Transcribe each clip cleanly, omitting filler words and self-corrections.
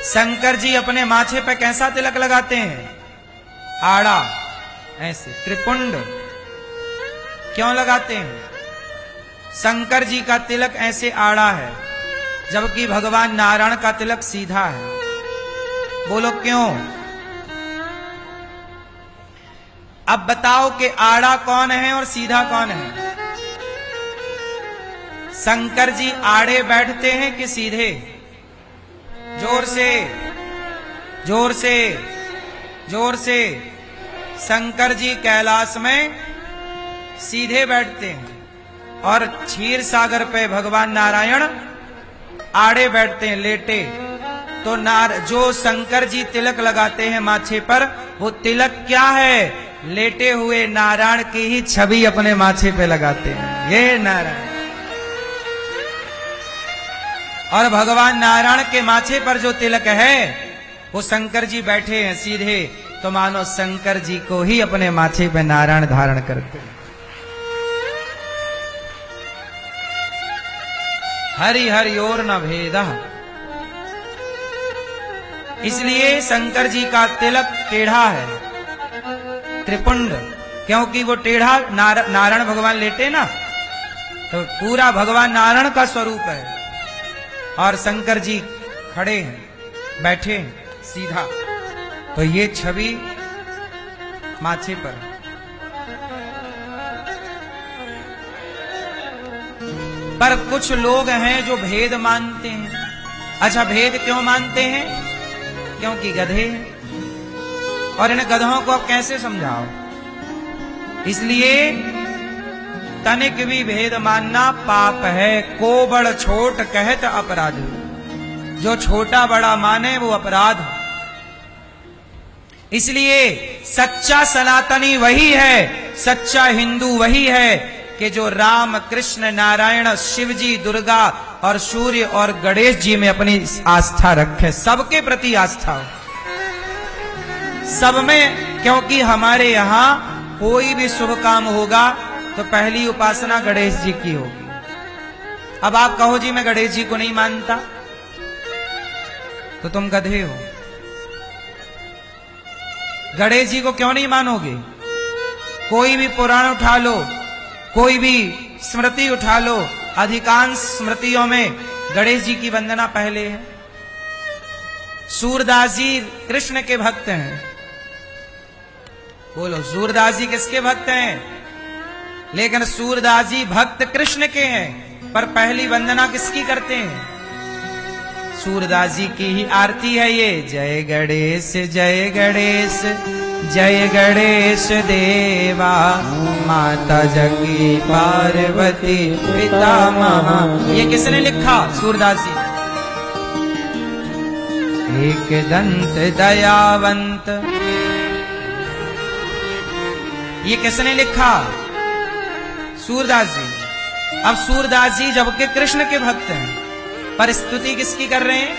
शंकर जी अपने माथे पे कैसा तिलक लगाते हैं? आड़ा, ऐसे त्रिपुंड। क्यों लगाते हैं? शंकर जी का तिलक ऐसे आड़ा है, जबकि भगवान नारायण का तिलक सीधा है। बोलो क्यों? अब बताओ कि आड़ा कौन है और सीधा कौन है? शंकर जी आड़े बैठते हैं कि सीधे? जोर से, जोर से, जोर से। शंकर जी कैलाश में सीधे बैठते हैं और क्षीर सागर पे भगवान नारायण आड़े बैठते हैं, लेटे। तो जो शंकर जी तिलक लगाते हैं माथे पर, वो तिलक क्या है? लेटे हुए नारायण की ही छवि अपने माथे पे लगाते हैं। ये नारायण। और भगवान नारायण के माथे पर जो तिलक है, वो शंकर जी बैठे हैं सीधे, तो मानो शंकर जी को ही अपने माथे पे नारायण धारण करते हैं। हरि हरि और न भेदा। इसलिए शंकर जी का तिलक टेढ़ा है, त्रिपुंड, क्योंकि वो टेढ़ा नारायण भगवान लेटे ना, तो पूरा भगवान नारायण का स्वरूप है। और शंकर जी खड़े हैं, बैठे हैं सीधा, तो ये छवि माथे पर। पर कुछ लोग हैं जो भेद मानते हैं। अच्छा, भेद क्यों मानते हैं? क्योंकि गधे हैं, और इन गधों को अब कैसे समझाओ? इसलिए तनिक भी भेद मानना पाप है। को बड़ छोट कहत अपराध। जो छोटा बड़ा माने वो अपराध। इसलिए सच्चा सनातनी वही है, सच्चा हिंदू वही है कि जो राम कृष्ण नारायण शिव जी दुर्गा और सूर्य और गणेश जी में अपनी आस्था रखे, सबके प्रति आस्था हो सब में। क्योंकि हमारे यहां कोई भी शुभ काम होगा तो पहली उपासना गणेश जी की होगी। अब आप कहो जी मैं गणेश जी को नहीं मानता, तो तुम गधे हो। गणेश जी को क्यों नहीं मानोगे? कोई भी पुराण उठा लो, कोई भी स्मृति उठा लो, अधिकांश स्मृतियों में गणेश जी की वंदना पहले है। सूरदास जी कृष्ण के भक्त हैं। बोलो, सूरदास जी किसके भक्त हैं? लेकिन सूरदास जी भक्त कृष्ण के हैं, पर पहली वंदना किसकी करते हैं? सूरदास जी की ही आरती है ये। जय गणेश जय गणेश जय गणेश देवा, माता जगी पार्वती पिता महा। ये किसने लिखा? सूरदास जी। एक दंत दयावंत, ये किसने लिखा? सूरदास जी। अब सूरदास जी जबकि कृष्ण के भक्त हैं, पर स्तुति किसकी कर रहे हैं?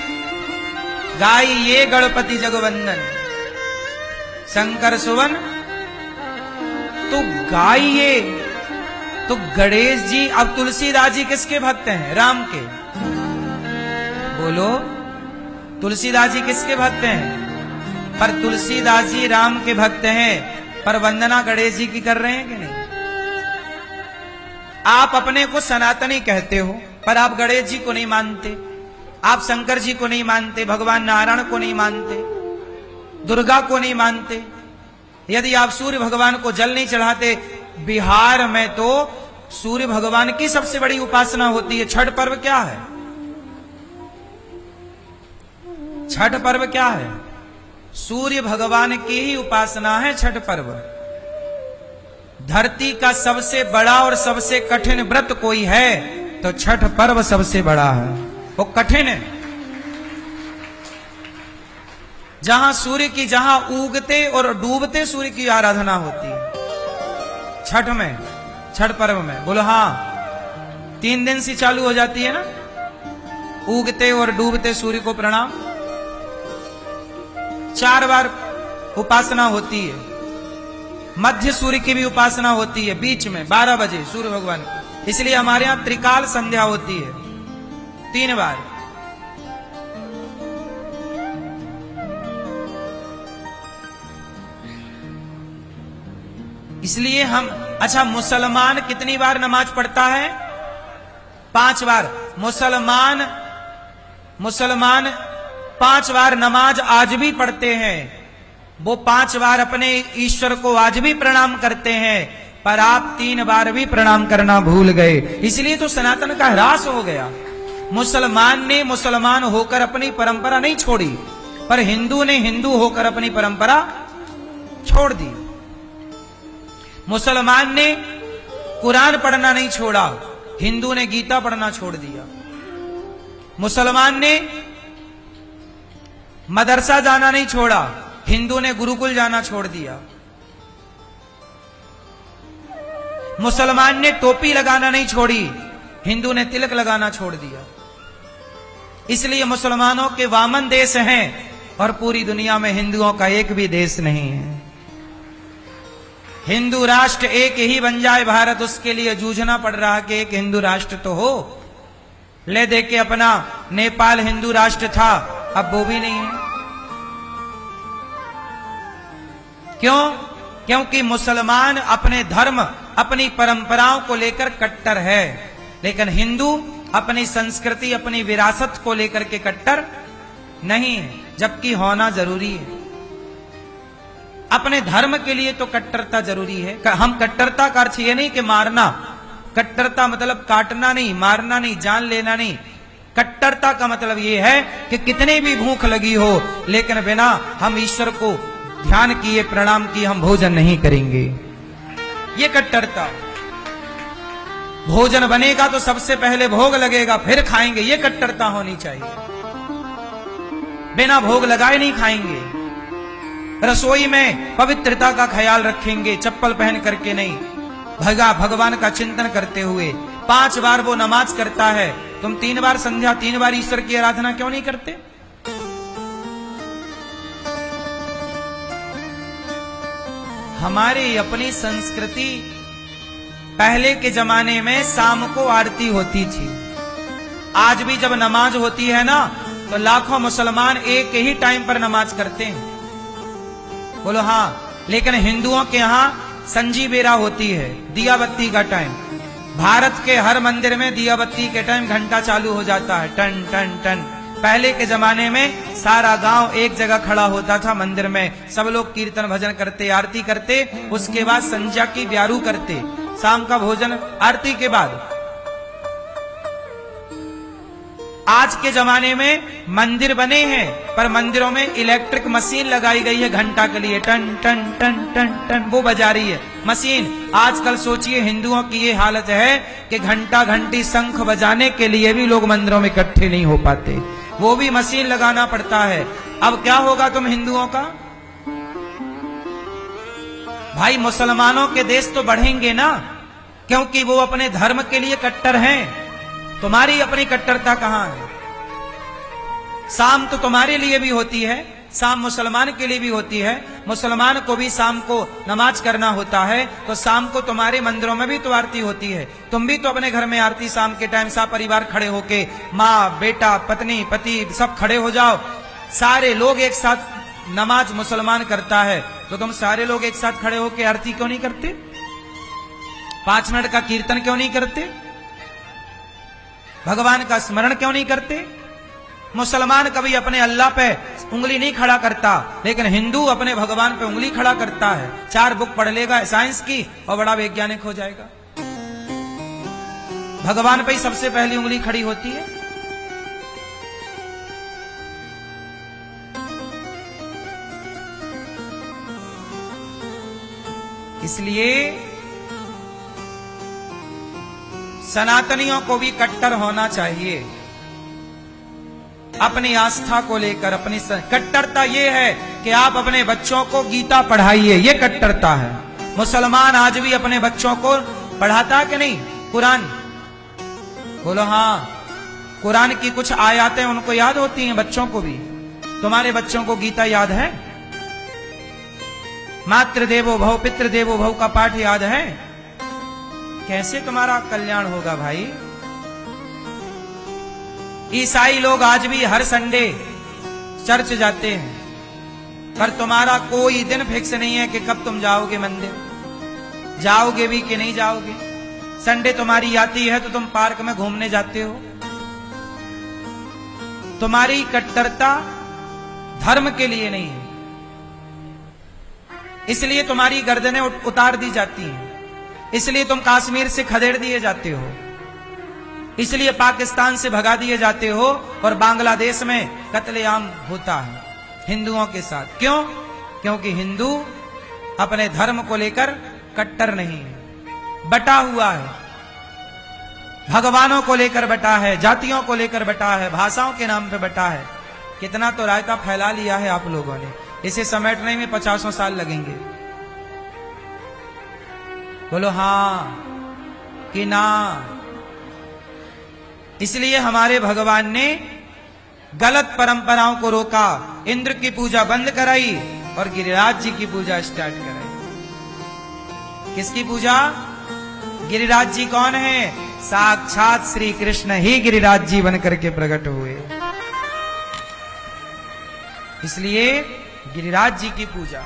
गाइए गणपति जगवंदन शंकर सुवन, तो गाइए। तो गणेश जी। अब तुलसीदास जी किसके भक्त हैं? राम के। बोलो, तुलसीदास जी किसके भक्त हैं? पर तुलसीदास जी राम के भक्त हैं, पर वंदना गणेश जी की कर रहे हैं कि नहीं? आप अपने को सनातनी कहते हो, पर आप गणेश जी को नहीं मानते, आप शंकर जी को नहीं मानते, भगवान नारायण को नहीं मानते, दुर्गा को नहीं मानते। यदि आप सूर्य भगवान को जल नहीं चढ़ाते, बिहार में तो सूर्य भगवान की सबसे बड़ी उपासना होती है। छठ पर्व क्या है? छठ पर्व क्या है? सूर्य भगवान की ही उपासना है छठ पर्व। धरती का सबसे बड़ा और सबसे कठिन व्रत कोई है तो छठ पर्व सबसे बड़ा है। वो कठिन है, जहां सूर्य की, जहां उगते और डूबते सूर्य की आराधना होती है छठ में, छठ पर्व में। बोलो हाँ, 3 दिन से चालू हो जाती है ना, उगते और डूबते सूर्य को प्रणाम। 4 बार उपासना होती है। मध्य सूर्य की भी उपासना होती है, बीच में 12 बजे सूर्य भगवान की। इसलिए हमारे यहां त्रिकाल संध्या होती है 3 बार। इसलिए हम, अच्छा मुसलमान कितनी बार नमाज पढ़ता है? 5 बार। मुसलमान 5 बार नमाज आज भी पढ़ते हैं। वो 5 बार अपने ईश्वर को आज भी प्रणाम करते हैं, पर आप 3 बार भी प्रणाम करना भूल गए, इसलिए तो सनातन का ह्रास हो गया। मुसलमान ने मुसलमान होकर अपनी परंपरा नहीं छोड़ी, पर हिंदू ने हिंदू होकर अपनी परंपरा छोड़ दी। मुसलमान ने कुरान पढ़ना नहीं छोड़ा, हिंदू ने गीता पढ़ना छोड़ दिया। मुसलमान ने मदरसा जाना नहीं छोड़ा, हिंदू ने गुरुकुल जाना छोड़ दिया। मुसलमान ने टोपी लगाना नहीं छोड़ी, हिंदू ने तिलक लगाना छोड़ दिया। इसलिए मुसलमानों के वामन देश हैं और पूरी दुनिया में हिंदुओं का एक भी देश नहीं है। हिंदू राष्ट्र एक ही बन जाए भारत, उसके लिए जूझना पड़ रहा कि एक हिंदू राष्ट्र तो हो। ले दे के अपना नेपाल हिंदू राष्ट्र था, अब वो भी नहीं है। क्यों? क्योंकि मुसलमान अपने धर्म अपनी परंपराओं को लेकर कट्टर है, लेकिन हिंदू अपनी संस्कृति अपनी विरासत को लेकर के कट्टर नहीं है, जबकि होना जरूरी है। अपने धर्म के लिए तो कट्टरता जरूरी है। हम कट्टरता का अर्थ ये नहीं कि मारना, कट्टरता मतलब काटना नहीं, मारना नहीं, जान लेना नहीं। कट्टरता का मतलब ये है कि कितनी भी भूख लगी हो, लेकिन बिना हम ईश्वर को ध्यान किए प्रणाम किए हम भोजन नहीं करेंगे, ये कट्टरता। भोजन बनेगा तो सबसे पहले भोग लगेगा, फिर खाएंगे, ये कट्टरता होनी चाहिए। बिना भोग लगाए नहीं खाएंगे। रसोई में पवित्रता का ख्याल रखेंगे, चप्पल पहन करके नहीं, भगवान का चिंतन करते हुए। 5 बार वो नमाज करता है, तुम 3 बार संध्या 3 बार ईश्वर की आराधना क्यों नहीं करते? हमारी अपनी संस्कृति, पहले के जमाने में शाम को आरती होती थी। आज भी जब नमाज होती है ना, तो लाखों मुसलमान एक ही टाइम पर नमाज करते हैं। बोलो हाँ। लेकिन हिंदुओं के यहां संजी बेरा होती है, दिया बत्ती का टाइम। भारत के हर मंदिर में दिया बत्ती के टाइम घंटा चालू हो जाता है, टन टन टन। पहले के जमाने में सारा गांव एक जगह खड़ा होता था मंदिर में, सब लोग कीर्तन भजन करते, आरती करते, उसके बाद संध्या की ब्यारू करते, शाम का भोजन आरती के बाद। आज के जमाने में मंदिर बने हैं, पर मंदिरों में इलेक्ट्रिक मशीन लगाई गई है घंटा के लिए, टन टन टन टन टन वो बजा रही है मशीन। आजकल सोचिए हिंदुओं की ये हालत है कि घंटा घंटी शंख बजाने के लिए भी लोग मंदिरों में इकट्ठे नहीं हो पाते, वो भी मशीन लगाना पड़ता है। अब क्या होगा तुम हिंदुओं का? भाई मुसलमानों के देश तो बढ़ेंगे ना, क्योंकि वो अपने धर्म के लिए कट्टर हैं। तुम्हारी अपनी कट्टरता कहां है? शाम तो तुम्हारे लिए भी होती है, शाम मुसलमान के लिए भी होती है। मुसलमान को भी शाम को नमाज करना होता है, तो शाम को तुम्हारे मंदिरों में भी तो आरती होती है। तुम भी तो अपने घर में आरती शाम के टाइम सा परिवार खड़े होके, माँ बेटा पत्नी पति सब खड़े हो जाओ, सारे लोग एक साथ नमाज मुसलमान करता है, तो तुम सारे लोग एक साथ खड़े होके आरती क्यों नहीं करते? 5 मिनट का कीर्तन क्यों नहीं करते? भगवान का स्मरण क्यों नहीं करते? मुसलमान कभी अपने अल्लाह पे उंगली नहीं खड़ा करता, लेकिन हिंदू अपने भगवान पे उंगली खड़ा करता है। 4 बुक पढ़ लेगा साइंस की और बड़ा वैज्ञानिक हो जाएगा। भगवान पे ही सबसे पहली उंगली खड़ी होती है। इसलिए सनातनियों को भी कट्टर होना चाहिए अपनी आस्था को लेकर। अपनी कट्टरता ये है कि आप अपने बच्चों को गीता पढ़ाइए, ये कट्टरता है। मुसलमान आज भी अपने बच्चों को पढ़ाता कि नहीं कुरान? बोलो हाँ। कुरान की कुछ आयतें उनको याद होती हैं, बच्चों को भी। तुम्हारे बच्चों को गीता याद है? मातृ देवो भव पितृ देवो भव का पाठ याद है? कैसे तुम्हारा कल्याण होगा भाई? ईसाई लोग आज भी हर संडे चर्च जाते हैं, पर तुम्हारा कोई दिन फिक्स नहीं है कि कब तुम जाओगे मंदिर। जाओगे भी कि नहीं जाओगे? संडे तुम्हारी आती है तो तुम पार्क में घूमने जाते हो। तुम्हारी कट्टरता धर्म के लिए नहीं है, इसलिए तुम्हारी गर्दनें उतार दी जाती हैं, इसलिए तुम कश्मीर से खदेड़ दिए जाते हो, इसलिए पाकिस्तान से भगा दिए जाते हो और बांग्लादेश में कत्लेआम होता है हिंदुओं के साथ। क्यों? क्योंकि हिंदू अपने धर्म को लेकर कट्टर नहीं है, बटा हुआ है, भगवानों को लेकर बटा है, जातियों को लेकर बटा है, भाषाओं के नाम पे बटा है। कितना तो रायता फैला लिया है आप लोगों ने, इसे समेटने में 50 साल लगेंगे। बोलो हां कि ना? इसलिए हमारे भगवान ने गलत परंपराओं को रोका, इंद्र की पूजा बंद कराई और गिरिराज जी की पूजा स्टार्ट कराई। किसकी पूजा? गिरिराज जी कौन है? साक्षात श्री कृष्ण ही गिरिराज जी बनकर के प्रकट हुए। इसलिए गिरिराज जी की पूजा